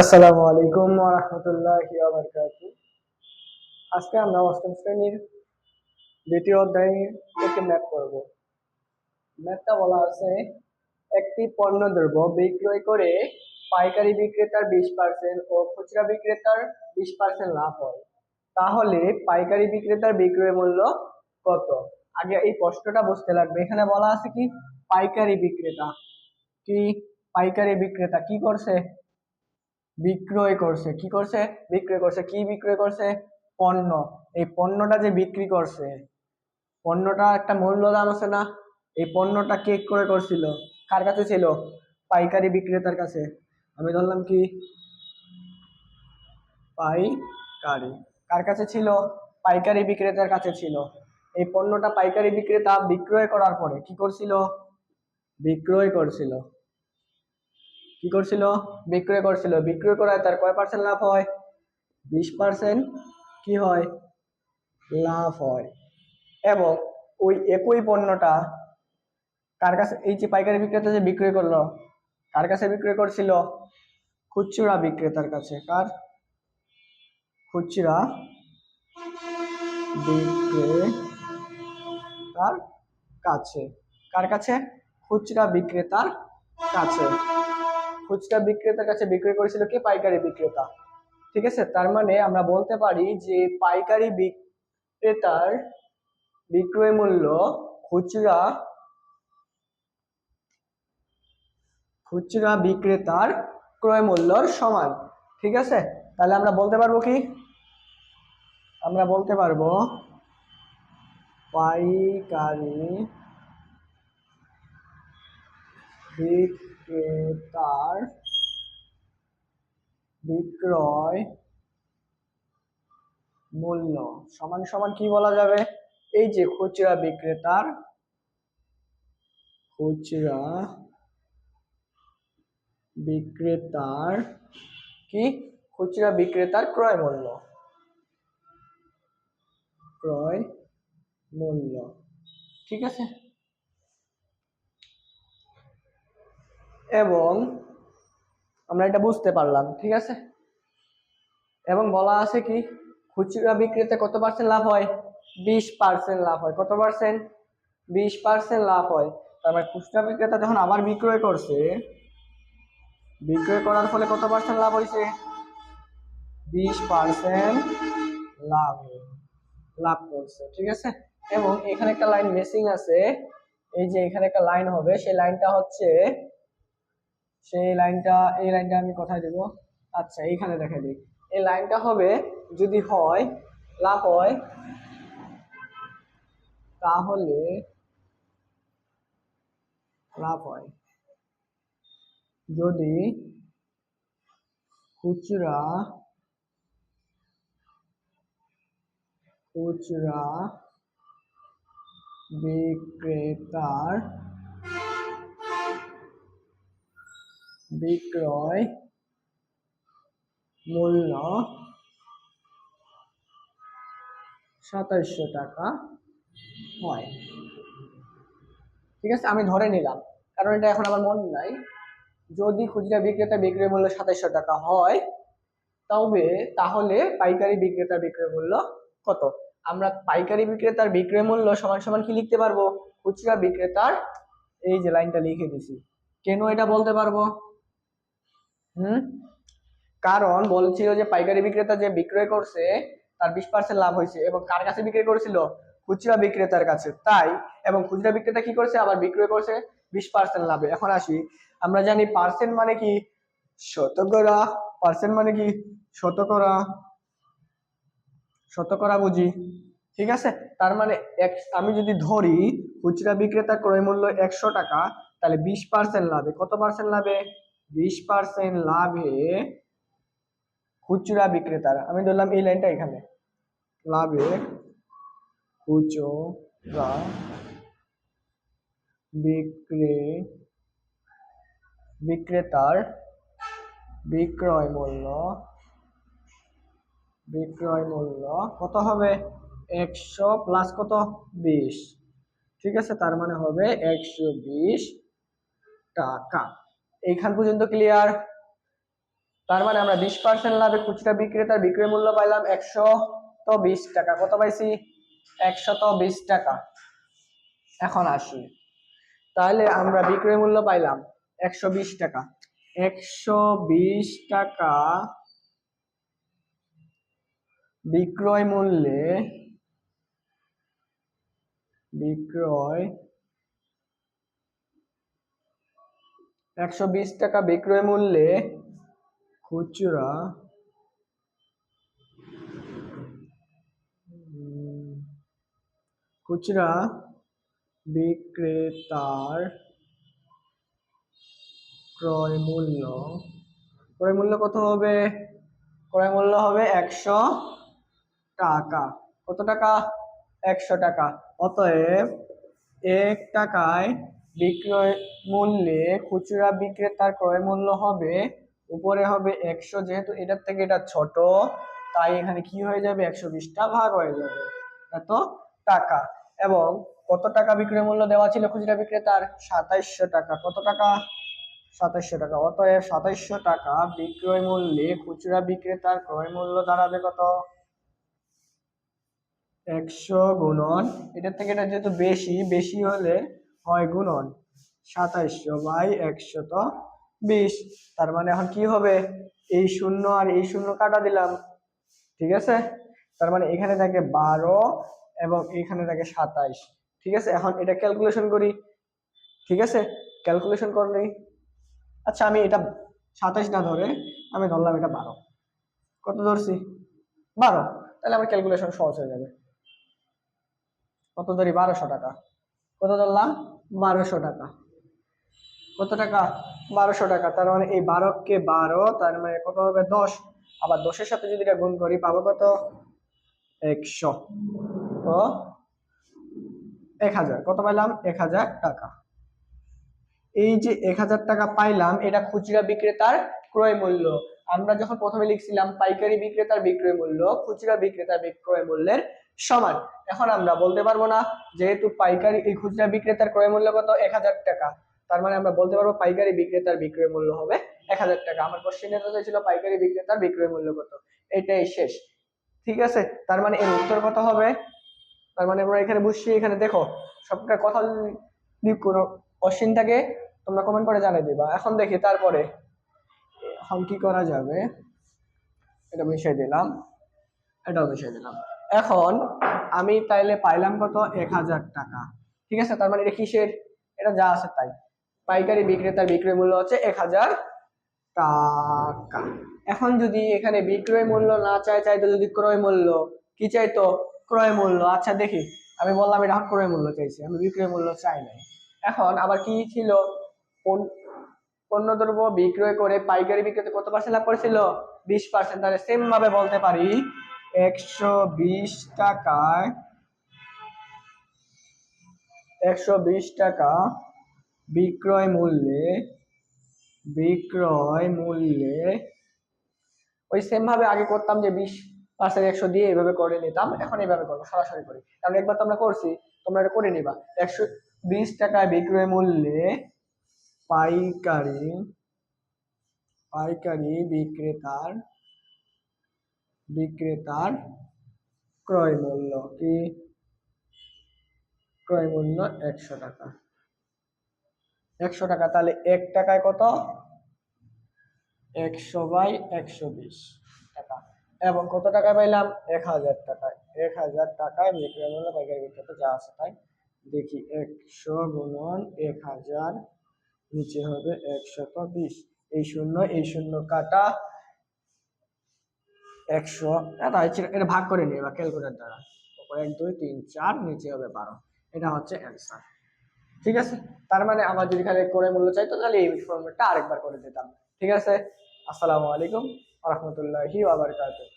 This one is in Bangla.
আসসালামু আলাইকুম ওয়া রাহমাতুল্লাহি ওয়া বারাকাতুহু। আজকে আমরা অষ্টম শ্রেণীর দ্বিতীয় অধ্যায় থেকে ম্যাথ করব। ম্যাথটা বলা আছে, একটি পণ্যদ্রব্য বিক্রয় করে পাইকারি বিক্রেতার 20% ও খুচরা বিক্রেতার 20% লাভ হয়, তাহলে পাইকারি বিক্রেতার বিক্রয় মূল্য কত? আগে এই প্রশ্নটা বুঝতে লাগবে। এখানে বলা আছে কি পাইকারি বিক্রেতা, কি পাইকারি বিক্রেতা কি করছে? বিক্রয় করছে। কি করছে? বিক্রয় করছে। কি বিক্রয় করছে? পণ্য। এই পণ্যটা যে বিক্রি করছে, পণ্যটা একটা মূল্য দাম আছে না? এই পণ্যটা কে ক্রয় করছিল? কার কাছে ছিল? পাইকারি বিক্রেতার কাছে। আমি ধরলাম কি পাইকারি। কার কাছে ছিল? পাইকারি বিক্রেতার কাছে ছিল। এই পণ্যটা পাইকারি বিক্রেতা বিক্রয় করার পরে কি করছিল? বিক্রয় করছিল। কি করছিল? বিক্রয় করছিল। বিক্রয় করায় তার কয় পার্সেন্ট লাভ হয়? 20% কি হয়? লাভ হয়। এবং ওই একই পণ্যটা কার কাছে, এই যে পাইকারি বিক্রেতা যে বিক্রয় করলো, কার কাছে বিক্রয় করছিল? খুচরা বিক্রেতার কাছে। কার? খুচরা বিক্রেতার কাছে। কার কাছে? খুচরা বিক্রেতার কাছে। খুচরা বিক্রেতার কাছে বিক্রয় করেছিল কে? পাইকারি বিক্রেতা। ঠিক আছে, তার মানে আমরা বলতে পারি যে পাইকারি বিক্রেতার বিক্রয় মূল্য খুচরা খুচরা বিক্রেতার ক্রয় মূল্যর সমান। ঠিক আছে, তাহলে আমরা বলতে পারবো কি? আমরা বলতে পারবো পাইকারি বিক্রেতার বিক্রয় মূল্য সমান সমান কি বলা যাবে? এই যে খুচরা বিক্রেতার কি? খুচরা বিক্রেতার ক্রয় মূল্য। ক্রয় মূল্য। ঠিক আছে, এবং আমরা এটা বুঝতে পারলাম। ঠিক আছে, এবং বলা আছে কি খুচরা বিক্রেতা কত পার্সেন্ট লাভ হয়? 20% লাভ হয়। কত পার্সেন্ট? 20% লাভ হয়। তার মানে খুচরা বিক্রেতা যখন আবার বিক্রয় করছে, বিক্রয় করার ফলে কত পার্সেন্ট লাভ হয়েছে? 20% লাভ লাভ করছে। ঠিক আছে, এবং এখানে একটা লাইন মিসিং আছে। এই যে এখানে একটা লাইন হবে, সেই লাইনটা হচ্ছে, এই লাইনটা আমি কোথায় দেব? আচ্ছা, এইখানে দেখা দিই। এই লাইনটা হবে, যদি হয় লাভ হয়, তাহলে লাভ হয় যদি খুচরা খুচরা বিক্রেতার বিক্রয় মূল্য 2700 টাকা হয়। ঠিক আছে, আমি ধরে নিলাম, কারণ এটা এখন আমার মনে নাই। যদি খুচরা বিক্রেতা বিক্রয় মূল্য 2700 টাকা হয়, তবে তাহলে পাইকারি বিক্রেতার বিক্রয় মূল্য কত? আমরা পাইকারি বিক্রেতার বিক্রয় মূল্য সমান সমান কি লিখতে পারবো? খুচরা বিক্রেতার, এই যে লাইনটা লিখে দিছি। কেন এটা বলতে পারবো? হুম, কারণ বলছিল যে পাইকারি বিক্রেতা যে বিক্রয় করছে তার 20% লাভ হয়েছে, এবং কার কাছে বিক্রয় করেছিল? খুচরা বিক্রেতার কাছে। তাই, এবং খুচরা বিক্রেতা কি করছে? আবার বিক্রয় করছে 20% লাভে। এখন আসি, আমরা জানি পার্সেন্ট মানে কি? শতকরা। পার্সেন্ট মানে কি? শতকরা। শতকরা বুঝি। ঠিক আছে, তার মানে আমি যদি ধরি খুচরা বিক্রেতা ক্রয় মূল্য 100 টাকা, তাহলে 20% লাভে কত পার্সেন্ট লাভে? 20% লাভে খুচরা বিক্রেতার, আমি ধরলাম এই লাইনটা এখানে, লাভে খুচরা বিক্রে বিক্রেতার বিক্রয় মূল্য কত হবে? 100 প্লাস কত? 20। ঠিক আছে, তার মানে হবে 120 টাকা। এইখান পর্যন্ত ক্লিয়ার? তার মানে আমরা 20% লাভে খুচরা বিক্রেতার বিক্রয় মূল্য পাইলাম 120 টাকা। কত পাইছি? 120 টাকা। এখন আসি, তাহলে আমরা বিক্রয় মূল্য পাইলাম 120 টাকা। 120 টাকা বিক্রয় মূল্যে বিক্রয় 120 টাকা বিক্রয় মূল্যে খুচরা খুচরা বিক্রেতার ক্রয় মূল্য কত হবে? ক্রয় মূল্য হবে 100 টাকা। কত টাকা? 100 টাকা। অতএব 1 টাকায় বিক্রয় মূল্যে খুচরা বিক্রেতার ক্রয় মূল্য হবে, উপরে হবে 100, যেহেতু এটার থেকে এটা ছোট তাই এখানে কি হয়ে যাবে? 120টা ভাগ হয়ে যাবে এত টাকা। এবং কত টাকা বিক্রয় মূল্য দেওয়া ছিল খুচরা বিক্রেতার? 2700 টাকা। কত টাকা? 2700 টাকা। অতএব 2700 টাকা বিক্রয় মূল্যে খুচরা বিক্রেতার ক্রয় মূল্য দাঁড়াবে কত? 100 গুণন, এটার থেকে এটা যেহেতু বেশি হলে হয় গুণন 2700/120। তার মানে এখন কি হবে? এই শূন্য আর এই শূন্য কাটা দিলাম, ঠিক আছে? তার মানে এখানে থাকে 12 এবং এখানে থাকে 27। ঠিক আছে, এখন এটা ক্যালকুলেশন করি। ঠিক আছে, ক্যালকুলেশন করলেই, আচ্ছা আমি এটা 27 না ধরে আমি ধরলাম এটা 12। কত ধরছি? 12। তাহলে আমার ক্যালকুলেশন সহজ হয়ে যাবে। কত ধরি? 1200 টাকা। কত ধরলাম? 1200 টাকা। কত টাকা? 1200 টাকা। তার মানে এই 12 কে 12, তার মানে কত হবে? 10। আবার 10-এর সাথে যদি এটা গুণ করি পাবো কত? 100 ও 1000। কত পাইলাম? 1000 টাকা। এই যে 1000 টাকা পাইলাম, এটা খুচরা বিক্রেতার ক্রয় মূল্য। আমরা যখন প্রথমে লিখছিলাম পাইকারি বিক্রেতার বিক্রয় মূল্য খুচরা বিক্রেতার বিক্রয় মূল্যের সমান। এখন আমরা বলতে পারবো না, যেহেতু পাইকারি এই খুচরা বিক্রেতার ক্রয় মূল্য কত? 1000 টাকা। তার মানে আমরা বলতে পারবো পাইকারি বিক্রেতার বিক্রয় মূল্য হবে 1000 টাকা। আমার কোশ্চেনে তো ছিল পাইকারি বিক্রেতার বিক্রয় মূল্য কত, এটাই শেষ। ঠিক আছে, তার মানে এর উত্তর কত হবে? তার মানে আমরা এখানে বুঝছি, এখানে দেখো সবটা কথা যদি কোনো কোশ্চেন থাকে তোমরা কমেন্ট করে জানিয়ে দিবা। এখন দেখি তারপরে এখন কি করা যাবে। এটা মিশিয়ে দিলাম, এটাও মিশিয়ে দিলাম। এখন আমি তাইলে পাইলাম কত? 1000 টাকা। ঠিক আছে, তার মানে এটা কিসের? এটা যা আছে তাই। পাইকারি বিক্রেতার বিক্রয় মূল্য হচ্ছে 1000 টাকা। এখন যদি এখানে বিক্রয় মূল্য না চাইতো যদি ক্রয় মূল্য, কি চাইতো? ক্রয় মূল্য। আচ্ছা দেখি, আমি বললাম এটা এখন ক্রয় মূল্য চাইছি, আমি বিক্রয় মূল্য চাই নাই। এখন আবার কি ছিল? পণ্যদ্রব্য বিক্রয় করে পাইকারি বিক্রেতা কত পার্সেন্ট লাভ করেছিল? 20%। তাহলে সেম ভাবে বলতে পারি 120 টাকায় 120 টাকা বিক্রয় মূল্যে ওই সেম ভাবে আগে করতাম যে 20% 100 দিয়ে এইভাবে করে নিতাম, এখন এইভাবে করবো, সরাসরি করি, কারণ একবার তো আমরা করছি, তোমরা এটা করে নিবা। 120 টাকায় বিক্রয় মূল্যে পাইকারি বিক্রেতার ক্রয় মূল্য কি? ক্রয় মূল্য 100 টাকা। 100 টাকা, তাহলে 1 টাকায় কত? 100/120 টাকা। এবং কত টাকা পাইলাম? 1000 টাকায়। 1000 টাকায় বিক্রয় মূল্য পাইকারি বিক্রেতা যা আছে তাই। দেখি 100 গুণন 1000, নিচে হবে 120। এই শূন্য কাটা 100, এটা ভাগ করে নিই বা ক্যালকুলেটর দ্বারা। 1 2 3 4, নিচে হবে 12। এটা হচ্ছে অ্যান্সার। ঠিক আছে, তার মানে আমার যদি খালি করে মূল্য চাইতো তাহলে এই ফর্মুলাটা আরেকবার করে দিতাম। ঠিক আছে, আসসালামু আলাইকুম ওয়া রাহমাতুল্লাহি ওয়া বারাকাতুহু।